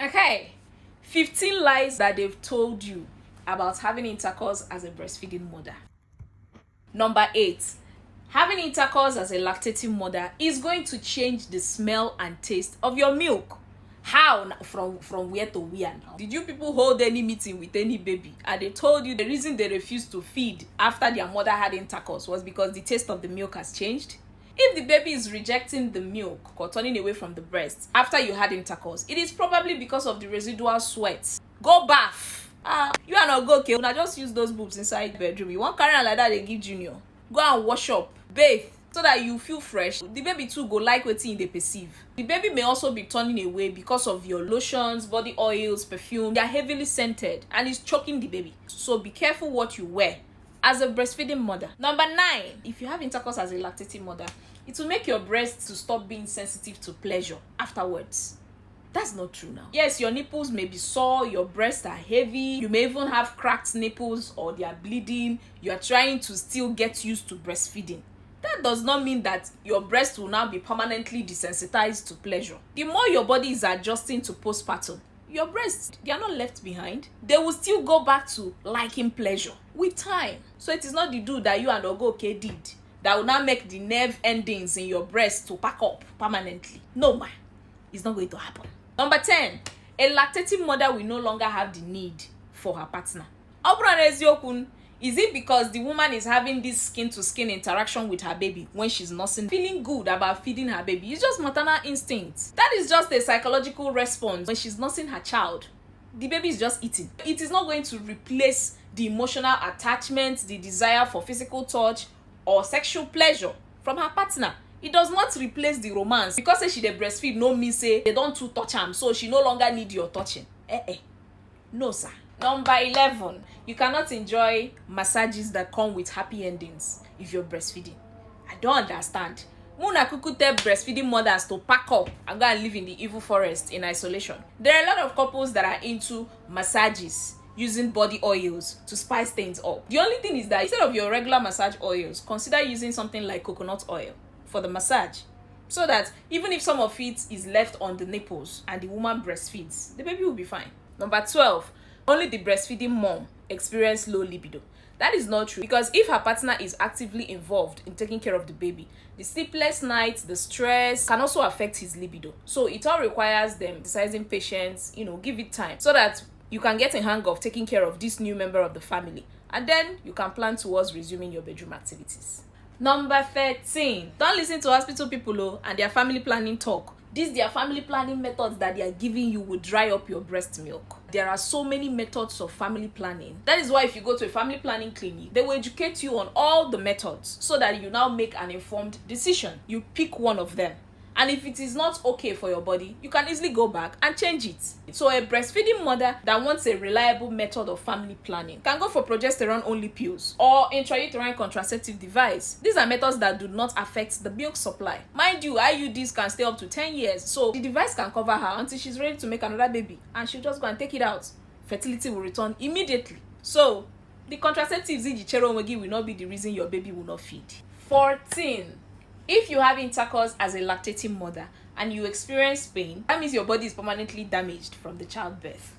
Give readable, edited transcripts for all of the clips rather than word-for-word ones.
Okay, 15 lies that they've told you about having intercourse as a breastfeeding mother. Number 8, having intercourse as a lactating mother is going to change the smell and taste of your milk. How? From where to where now? Did you people hold any meeting with any baby and they told you the reason they refused to feed after their mother had intercourse was because the taste of the milk has changed? If the baby is rejecting the milk or turning away from the breast after you had intercourse, it is probably because of the residual sweat. Go bath. You are not go okay. Una just use those boobs inside the bedroom. You want carry am like that, they give Junior. Go and wash up, bathe, so that you feel fresh. The baby too go like wetin they perceive. The baby may also be turning away because of your lotions, body oils, perfume. They are heavily scented and it's choking the baby. So be careful what you wear as a breastfeeding mother. Number 9, if you have intercourse as a lactating mother, it will make your breasts to stop being sensitive to pleasure afterwards. That's not true now. Yes, your nipples may be sore, your breasts are heavy, you may even have cracked nipples or they are bleeding. You are trying to still get used to breastfeeding. That does not mean that your breast will now be permanently desensitized to pleasure. The more your body is adjusting to postpartum, your breasts, they are not left behind. They will still go back to liking pleasure with time. So it is not the do that you and Ogoke did that will now make the nerve endings in your breast to pack up permanently. No, ma, it's not going to happen. Number 10, a lactating mother will no longer have the need for her partner. Is it because the woman is having this skin-to-skin interaction with her baby when she's nursing, feeling good about feeding her baby? It's just maternal instinct. That is just a psychological response. When she's nursing her child, the baby is just eating. It is not going to replace the emotional attachment, the desire for physical touch or sexual pleasure from her partner. It does not replace the romance. Because say she dey breastfeed no mean say they don't too touch am, so she no longer need your touching. No, sir. Number 11, you cannot enjoy massages that come with happy endings if you're breastfeeding. I don't understand. Muna kuku tell breastfeeding mothers to pack up and go and live in the evil forest in isolation. There are a lot of couples that are into massages using body oils to spice things up. The only thing is that instead of your regular massage oils, consider using something like coconut oil for the massage, so that even if some of it is left on the nipples and the woman breastfeeds, the baby will be fine. Number 12, only the breastfeeding mom experience low libido. That is not true, because if her partner is actively involved in taking care of the baby, the sleepless nights, the stress can also affect his libido. So it all requires them exercising patience, give it time, so that you can get a hang of taking care of this new member of the family, and then you can plan towards resuming your bedroom activities. Number 13, don't listen to hospital people and their family planning talk. These their family planning methods that they are giving you will dry up your breast milk. There are so many methods of family planning. That is why if you go to a family planning clinic, they will educate you on all the methods so that you now make an informed decision. You pick one of them. And if it is not okay for your body, you can easily go back and change it. So a breastfeeding mother that wants a reliable method of family planning can go for progesterone-only pills or intrauterine contraceptive device. These are methods that do not affect the milk supply. Mind you, IUDs can stay up to 10 years, so the device can cover her until she's ready to make another baby, and she'll just go and take it out. Fertility will return immediately. So the contraceptives will not be the reason your baby will not feed. 14. If you have intercourse as a lactating mother and you experience pain, that means your body is permanently damaged from the childbirth.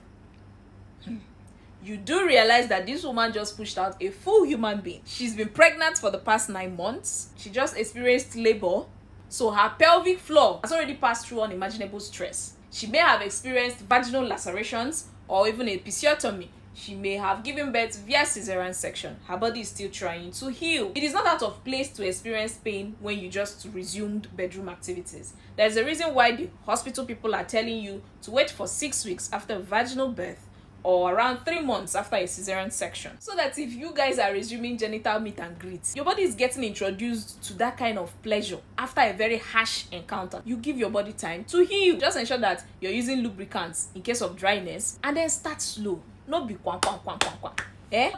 You do realize that this woman just pushed out a full human being. She's been pregnant for the past 9 months. She just experienced labor. So her pelvic floor has already passed through unimaginable stress. She may have experienced vaginal lacerations or even a episiotomy. She may have given birth via cesarean section. Her body is still trying to heal. It is not out of place to experience pain when you just resumed bedroom activities. There's a reason why the hospital people are telling you to wait for 6 weeks after vaginal birth or around 3 months after a cesarean section. So that if you guys are resuming genital meet and greet, your body is getting introduced to that kind of pleasure after a very harsh encounter. You give your body time to heal. Just ensure that you're using lubricants in case of dryness, and then start slow. No be kwam.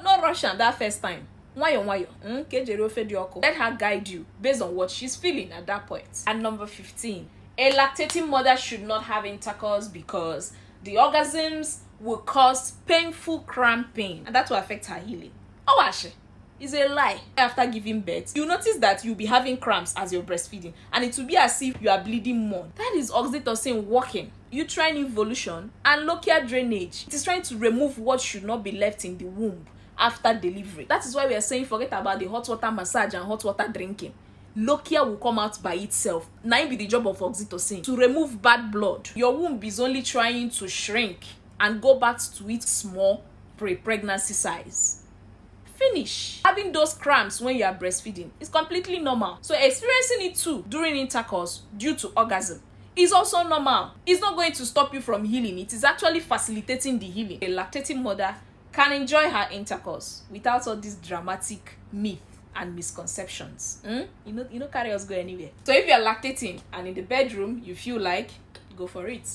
No rush on that first time. Let her guide you based on what she's feeling at that point. And number 15, a lactating mother should not have intercourse because the orgasms will cause painful cramping, and that will affect her healing. It's a lie. After giving birth, you notice that you'll be having cramps as you're breastfeeding, and it will be as if you are bleeding more. That is oxytocin working. Uterine involution and lochial drainage. It is trying to remove what should not be left in the womb after delivery. That is why we are saying forget about the hot water massage and hot water drinking. Lochia will come out by itself. Now it be the job of oxytocin to remove bad blood. Your womb is only trying to shrink and go back to its small pre-pregnancy size. Finish. Having those cramps when you are breastfeeding is completely normal. So experiencing it too during intercourse due to orgasm is also normal. It's not going to stop you from healing. It is actually facilitating the healing. A lactating mother can enjoy her intercourse without all these dramatic myths and misconceptions. You know carry us go anywhere. So if you are lactating and in the bedroom you feel like, go for it.